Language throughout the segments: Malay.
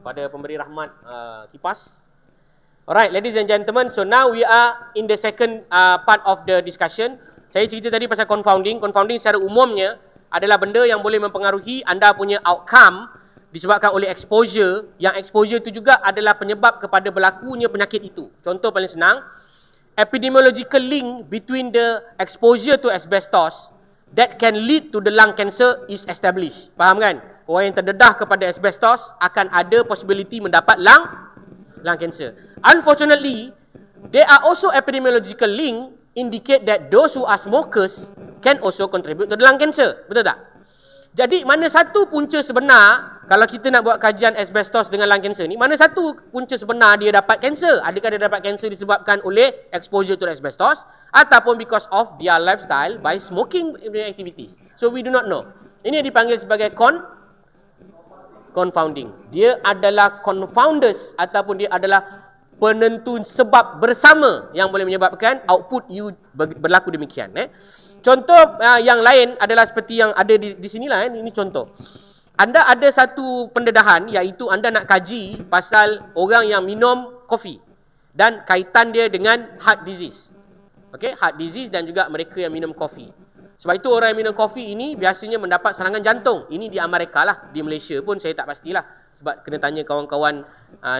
pada pemberi rahmat kipas. Alright, ladies and gentlemen, so now we are in the second part of the discussion. Saya cerita tadi pasal confounding. Confounding secara umumnya adalah benda yang boleh mempengaruhi anda punya outcome disebabkan oleh exposure. Yang exposure itu juga adalah penyebab kepada berlakunya penyakit itu. Contoh paling senang, epidemiological link between the exposure to asbestos that can lead to the lung cancer is established. Faham kan? Orang yang terdedah kepada asbestos akan ada possibility mendapat lung cancer. Unfortunately, there are also epidemiological link indicate that those who are smokers can also contribute to the lung cancer. Betul tak? Jadi mana satu punca sebenar kalau kita nak buat kajian asbestos dengan lung cancer ni, mana satu punca sebenar dia dapat kanser? Adakah dia dapat kanser disebabkan oleh exposure to asbestos ataupun because of their lifestyle by smoking activities? So we do not know. Ini dipanggil sebagai confounding. Dia adalah confounders ataupun dia adalah penentu sebab bersama yang boleh menyebabkan output you berlaku demikian. Contoh yang lain adalah seperti yang ada di sinilah. Ini contoh. Anda ada satu pendedahan iaitu anda nak kaji pasal orang yang minum kopi dan kaitan dia dengan heart disease. Okay, heart disease dan juga mereka yang minum kopi. Sebab itu orang yang minum kopi ini biasanya mendapat serangan jantung. Ini di Amerika lah. Di Malaysia pun saya tak pastilah. Sebab kena tanya kawan-kawan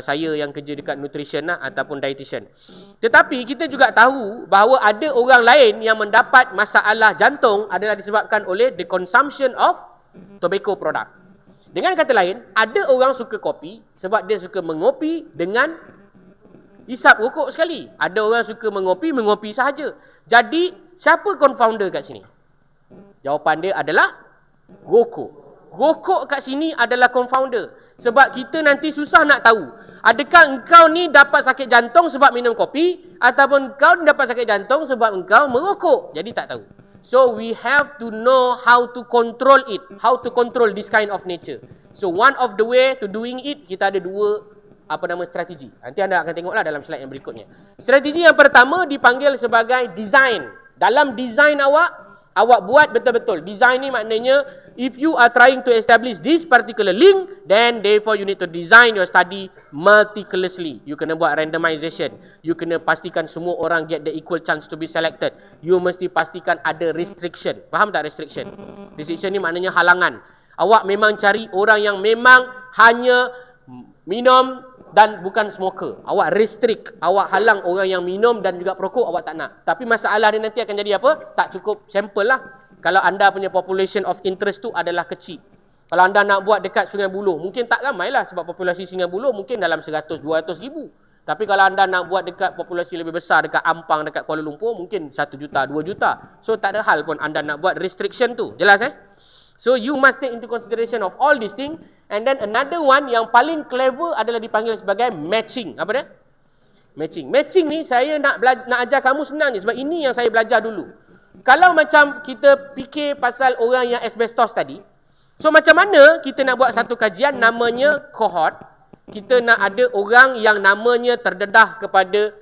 saya yang kerja dekat nutrition lah ataupun dietitian. Tetapi kita juga tahu bahawa ada orang lain yang mendapat masalah jantung adalah disebabkan oleh the consumption of tobacco product. Dengan kata lain, ada orang suka kopi sebab dia suka mengopi dengan hisap rokok sekali. Ada orang suka mengopi sahaja. Jadi, siapa confounder kat sini? Jawapan dia adalah rokok. Rokok kat sini adalah confounder. Sebab kita nanti susah nak tahu, adakah engkau ni dapat sakit jantung sebab minum kopi ataupun engkau dapat sakit jantung sebab engkau merokok. Jadi tak tahu. So we have to know how to control it, how to control this kind of nature. So one of the way to doing it, kita ada dua strategi. Nanti anda akan tengoklah dalam slide yang berikutnya. Strategi yang pertama dipanggil sebagai design. Dalam design awak buat betul-betul. Design ni maknanya if you are trying to establish this particular link, then therefore you need to design your study meticulously. You kena buat randomization. You kena pastikan semua orang get the equal chance to be selected. You mesti pastikan ada restriction. Faham tak restriction? Restriction ni maknanya halangan. Awak memang cari orang yang memang hanya minum dan bukan smoker. Awak restrict, awak halang orang yang minum dan juga perokok, awak tak nak. Tapi masalah dia nanti akan jadi apa? Tak cukup sampel lah. Kalau anda punya population of interest tu adalah kecil. Kalau anda nak buat dekat Sungai Buloh, mungkin tak ramai lah sebab populasi Sungai Buloh mungkin dalam 100-200 ribu. Tapi kalau anda nak buat dekat populasi lebih besar, dekat Ampang, dekat Kuala Lumpur, mungkin 1 juta, 2 juta. So tak ada hal pun anda nak buat restriction tu. Jelas So you must take into consideration of all these things. And then another one yang paling clever adalah dipanggil sebagai matching. Apa dia? Matching. Matching ni saya nak ajar kamu senang je sebab ini yang saya belajar dulu. Kalau macam kita fikir pasal orang yang asbestos tadi, so macam mana kita nak buat satu kajian namanya cohort. Kita nak ada orang yang namanya terdedah kepada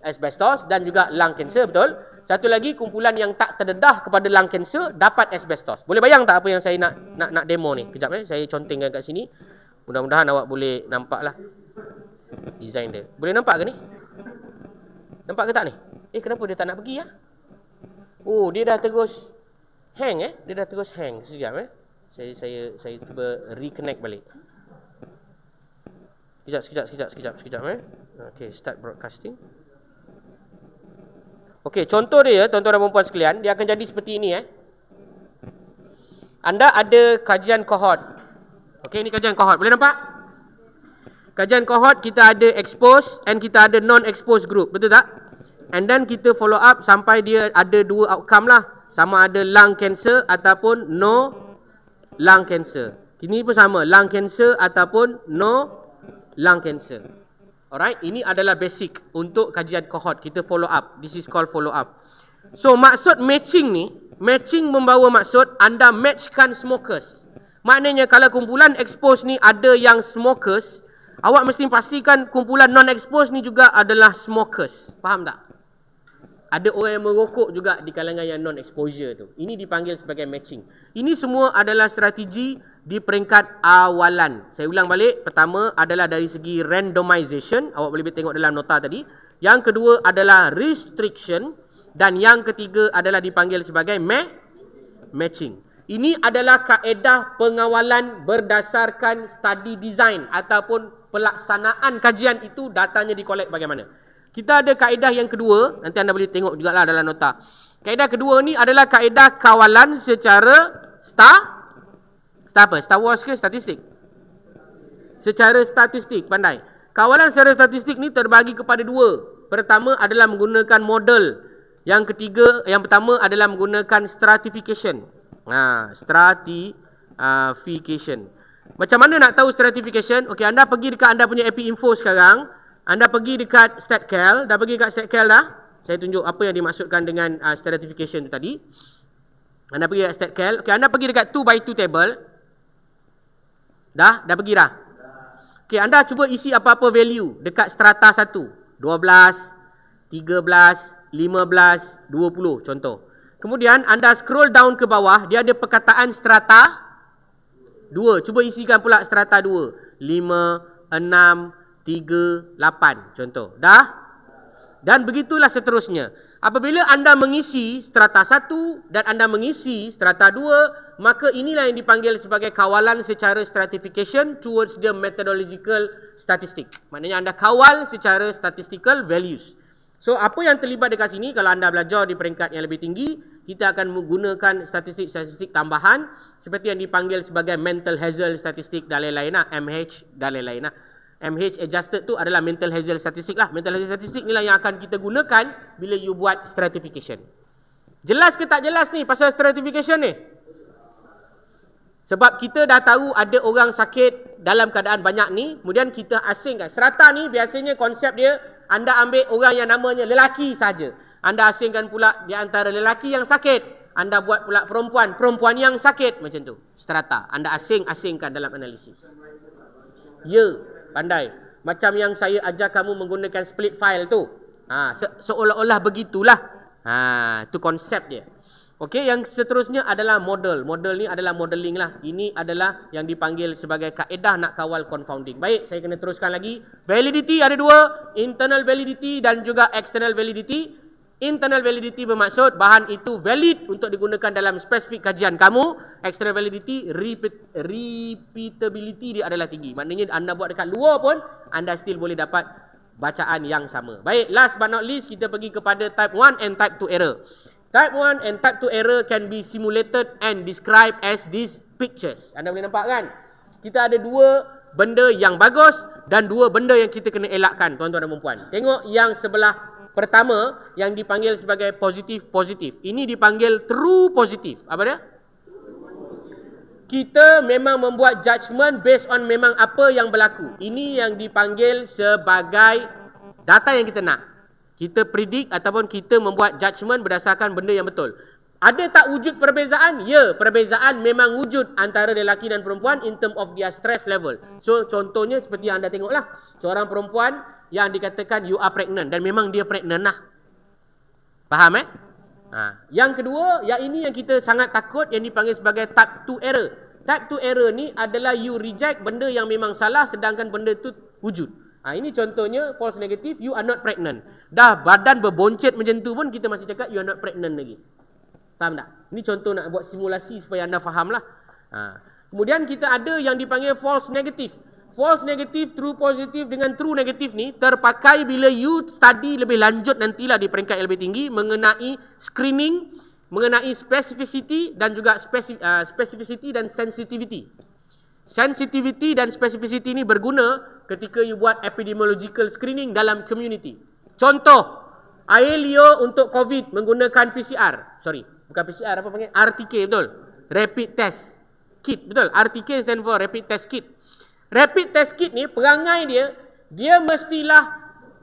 asbestos dan juga lung cancer, betul? Satu lagi kumpulan yang tak terdedah kepada lung cancer dapat asbestos. Boleh bayang tak apa yang saya nak demo ni? Kejap saya contengkan kat sini. Mudah-mudahan awak boleh nampak lah design dia. Boleh nampak ke ni? Nampak ke tak ni? Kenapa dia tak nak pergi ya? Oh, dia dah terus hang Dia dah terus hang. Sekejap Saya cuba reconnect balik. Sekejap. Okay, start broadcasting. Okey, contoh dia, tuan-tuan dan puan sekalian, dia akan jadi seperti ini Anda ada kajian cohort. Okey, ini kajian cohort. Boleh nampak? Kajian cohort kita ada expose and kita ada non-expose group, betul tak? And then kita follow up sampai dia ada dua outcome lah. Sama ada lung cancer ataupun no lung cancer. Ini pun sama, lung cancer ataupun no lung cancer. Alright, ini adalah basic untuk kajian cohort. Kita follow up. This is called follow up. So, maksud matching ni, matching membawa maksud anda matchkan smokers. Maknanya kalau kumpulan expose ni ada yang smokers, awak mesti pastikan kumpulan non-expose ni juga adalah smokers. Faham tak? Ada orang yang merokok juga di kalangan yang non-exposure tu. Ini dipanggil sebagai matching. Ini semua adalah strategi di peringkat awalan. Saya ulang balik. Pertama adalah dari segi randomization. Awak boleh tengok dalam nota tadi. Yang kedua adalah restriction. Dan yang ketiga adalah dipanggil sebagai matching. Ini adalah kaedah pengawalan berdasarkan study design ataupun pelaksanaan kajian itu datanya dikolek bagaimana. Kita ada kaedah yang kedua, nanti anda boleh tengok jugalah dalam nota. Kaedah kedua ni adalah kaedah kawalan secara Star Wars ke statistik? Secara statistik, pandai. Kawalan secara statistik ni terbagi kepada dua. Pertama adalah menggunakan model. Yang ketiga, yang pertama adalah menggunakan stratification. Stratification. Macam mana nak tahu stratification? Okey, anda pergi dekat anda punya AP Info sekarang. Anda pergi dekat StatCal. Dah pergi dekat StatCal dah? Saya tunjuk apa yang dimaksudkan dengan stratification tu tadi. Anda pergi dekat StatCal. Okey, anda pergi dekat 2x2 table. Dah? Dah pergi dah? Okey, anda cuba isi apa-apa value dekat strata 1. 12, 13, 15, 20 contoh. Kemudian anda scroll down ke bawah, dia ada perkataan strata 2. Cuba isikan pula strata 2. 5, 6, 3, 8 contoh. Dah? Dan begitulah seterusnya. Apabila anda mengisi strata 1 dan anda mengisi strata 2, maka inilah yang dipanggil sebagai kawalan secara stratification towards the methodological statistic. Maknanya anda kawal secara statistical values. So, apa yang terlibat dekat sini, kalau anda belajar di peringkat yang lebih tinggi, kita akan menggunakan statistik-statistik tambahan seperti yang dipanggil sebagai mental hazard statistik dan lain-lain, MH dan lain-lain. MH adjusted tu adalah mental hazard statistik lah. Mental hazard statistik ni lah yang akan kita gunakan bila you buat stratification. Jelas ke tak jelas ni pasal stratification ni? Sebab kita dah tahu ada orang sakit dalam keadaan banyak ni, kemudian kita asingkan. Strata ni biasanya konsep dia, anda ambil orang yang namanya lelaki saja. Anda asingkan pula di antara lelaki yang sakit. Anda buat pula perempuan yang sakit. Macam tu. Strata. Anda asing-asingkan dalam analisis. Ya, pandai. Macam yang saya ajar kamu menggunakan split file tu. Seolah-olah begitulah. Itu konsep dia. Okey, yang seterusnya adalah model. Model ni adalah modeling lah. Ini adalah yang dipanggil sebagai kaedah nak kawal confounding. Baik, saya kena teruskan lagi. Validity ada dua. Internal validity dan juga external validity. Internal validity bermaksud bahan itu valid untuk digunakan dalam spesifik kajian kamu. External validity, repeatability dia adalah tinggi. Maknanya anda buat dekat luar pun, anda still boleh dapat bacaan yang sama. Baik, last but not least, kita pergi kepada type 1 and type 2 error. Type 1 and type 2 error can be simulated and described as these pictures. Anda boleh nampak kan? Kita ada dua benda yang bagus dan dua benda yang kita kena elakkan, tuan-tuan dan puan-puan. Tengok yang sebelah pertama yang dipanggil sebagai positif. Ini dipanggil true positif. Apa dia? Kita memang membuat judgement based on memang apa yang berlaku. Ini yang dipanggil sebagai data yang kita nak. Kita predict ataupun kita membuat judgement berdasarkan benda yang betul. Ada tak wujud perbezaan? Ya, perbezaan memang wujud antara lelaki dan perempuan in term of their stress level. So, contohnya seperti yang anda tengoklah. Seorang perempuan yang dikatakan you are pregnant dan memang dia pregnant lah. Faham Yang kedua, yang ini yang kita sangat takut yang dipanggil sebagai type 2 error. Type 2 error ni adalah you reject benda yang memang salah sedangkan benda tu wujud. Ini contohnya false negative, you are not pregnant. Dah badan berboncet macam tu pun kita masih cakap you are not pregnant lagi. Faham tak? Ini contoh nak buat simulasi supaya anda faham lah. Kemudian kita ada yang dipanggil false negative. False negative, true positive dengan true negative ni terpakai bila you study lebih lanjut nantilah di peringkat yang lebih tinggi mengenai screening, mengenai specificity dan juga specificity dan sensitivity. Sensitivity dan specificity ni berguna ketika you buat epidemiological screening dalam community. Contoh, air liur untuk COVID menggunakan PCR. Sorry, bukan PCR, apa panggil? RTK, betul? Rapid Test Kit, betul? RTK stand for Rapid Test Kit. Rapid Test Kit ni, perangai dia mestilah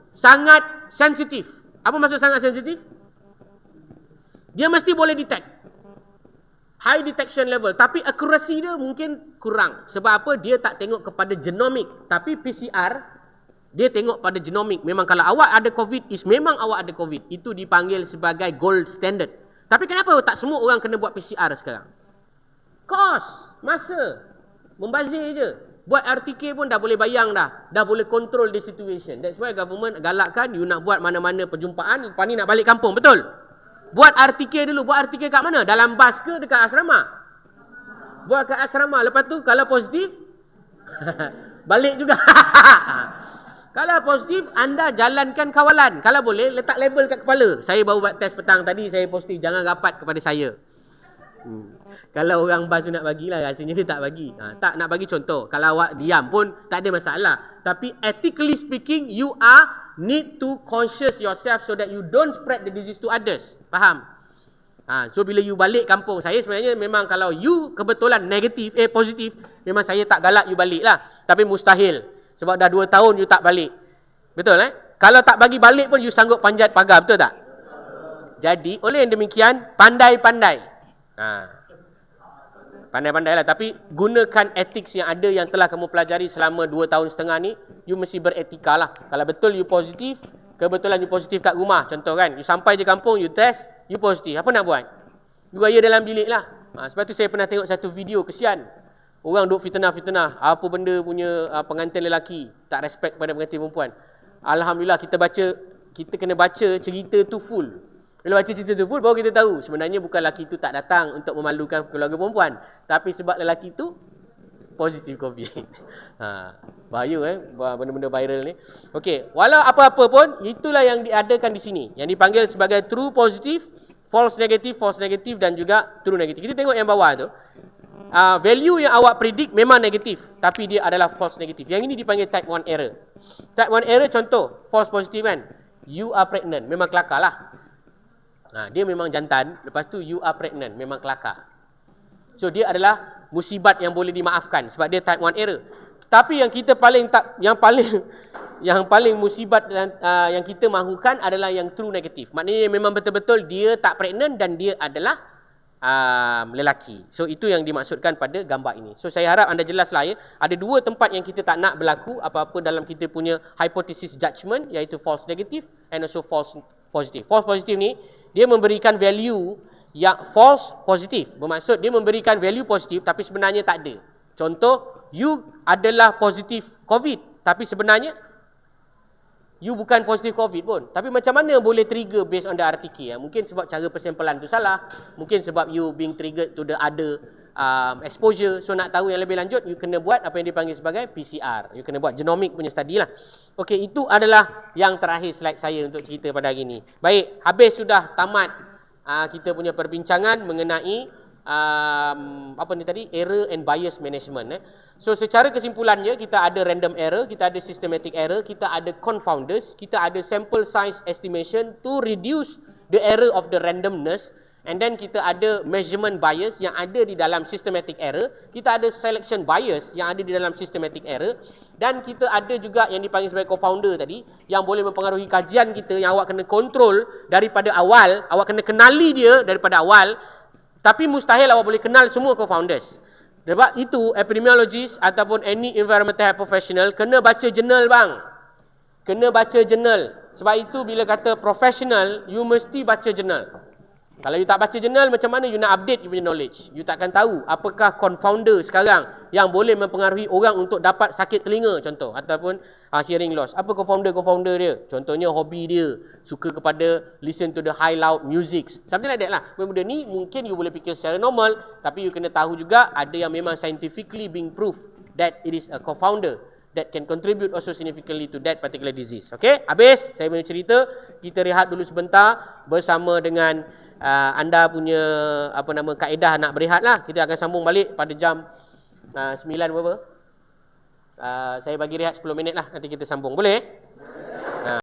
sangat sensitif. Apa maksud sangat sensitif? Dia mesti boleh detect. High detection level. Tapi accuracy dia mungkin kurang. Sebab apa? Dia tak tengok kepada genomic. Tapi PCR, Dia tengok pada genomik. Memang kalau awak ada COVID, memang awak ada COVID. Itu dipanggil sebagai gold standard. Tapi kenapa tak semua orang kena buat PCR sekarang? Kos, masa, membazir je. Buat RTK pun dah boleh bayang dah. Dah boleh control the situation. That's why government galakkan you nak buat mana-mana perjumpaan, lepas ni nak balik kampung, betul? Buat RTK dulu. Buat RTK kat mana? Dalam bas ke dekat asrama? Buat kat asrama. Lepas tu kalau positif, balik juga. Kalau positif, anda jalankan kawalan. Kalau boleh, letak label kat kepala. Saya baru buat test petang tadi, saya positif. Jangan rapat kepada saya. Kalau orang bas tu nak bagilah, rasanya dia tak bagi. Tak nak bagi contoh. Kalau awak diam pun, tak ada masalah. Tapi ethically speaking, you are need to conscious yourself so that you don't spread the disease to others. Faham? So bila you balik kampung, saya sebenarnya memang kalau you kebetulan negatif, positif, memang saya tak galak you balik lah. Tapi mustahil. Sebab dah 2 tahun you tak balik. Betul Kalau tak bagi balik pun you sanggup panjat pagar, betul tak? Jadi oleh yang demikian, pandai-pandai. Pandai-pandai lah. Tapi gunakan etik yang ada, yang telah kamu pelajari selama 2 tahun setengah ni. You mesti beretika lah. Kalau betul you positif, kebetulan you positif kat rumah. Contoh kan, you sampai je kampung, you test, you positif. Apa nak buat? You raya dalam bilik lah. Sebab tu saya pernah tengok satu video, kesian. Orang duk fitnah-fitnah. Apa benda punya pengantin lelaki tak respect pada pengantin perempuan. Alhamdulillah kita kena baca cerita tu full. Bila baca cerita tu full, baru kita tahu sebenarnya bukan lelaki tu tak datang untuk memalukan keluarga perempuan, tapi sebab lelaki tu positif COVID. Bahaya benda-benda viral ni. Okey, walau apa-apa pun, itulah yang diadakan di sini, yang dipanggil sebagai true positive, false negative dan juga true negative. Kita tengok yang bawah tu. Value yang awak predict memang negatif, tapi dia adalah false negative. Yang ini dipanggil type 1 error. Type 1 error contoh, false positive kan. You are pregnant, memang kelakar lah. Dia memang jantan, lepas tu you are pregnant, memang kelakar. So dia adalah musibat yang boleh dimaafkan sebab dia type 1 error. Tapi yang kita yang paling musibat yang kita mahukan adalah yang true negative. Maknanya memang betul-betul dia tak pregnant dan dia adalah lelaki. So itu yang dimaksudkan pada gambar ini. So saya harap anda jelaslah Ada 2 tempat yang kita tak nak berlaku apa-apa dalam kita punya hypothesis judgment, iaitu false negative and also false positive. False positive ni dia memberikan value yang false positive. Bermaksud dia memberikan value positif tapi sebenarnya tak ada. Contoh, you adalah positif COVID tapi sebenarnya you bukan positif COVID pun. Tapi macam mana boleh trigger based on the RTK? Mungkin sebab cara persampalan tu salah. Mungkin sebab you being triggered to the other exposure. So nak tahu yang lebih lanjut, you kena buat apa yang dipanggil sebagai PCR. You kena buat genomic punya study lah. Okey, itu adalah yang terakhir slide saya untuk cerita pada hari ini. Baik, habis sudah tamat kita punya perbincangan mengenai apa ni tadi, error and bias management. So secara kesimpulannya, kita ada random error, kita ada systematic error, kita ada confounders, kita ada sample size estimation to reduce the error of the randomness, and then kita ada measurement bias yang ada di dalam systematic error, kita ada selection bias yang ada di dalam systematic error, dan kita ada juga yang dipanggil sebagai confounder tadi, yang boleh mempengaruhi kajian kita, yang awak kena control daripada awal, awak kena kenali dia daripada awal. Tapi mustahil awak boleh kenal semua co-founders. Sebab itu epidemiologist ataupun any environmental health professional kena baca jurnal bang. Kena baca jurnal. Sebab itu bila kata professional, you mesti baca jurnal. Kalau you tak baca jurnal, macam mana you nak update you punya knowledge? You takkan tahu apakah confounder sekarang yang boleh mempengaruhi orang untuk dapat sakit telinga contoh, ataupun hearing loss. Apa confounder dia? Contohnya hobi dia suka kepada listen to the high loud music. Something like that lah. Benda ni mungkin you boleh fikir secara normal, tapi you kena tahu juga ada yang memang scientifically being proved that it is a confounder that can contribute also significantly to that particular disease. Okay, habis saya punya cerita. Kita rehat dulu sebentar bersama dengan anda punya kaedah nak berehat lah. Kita akan sambung balik pada jam 9 berapa? Saya bagi rehat 10 minit lah. Nanti kita sambung. Boleh?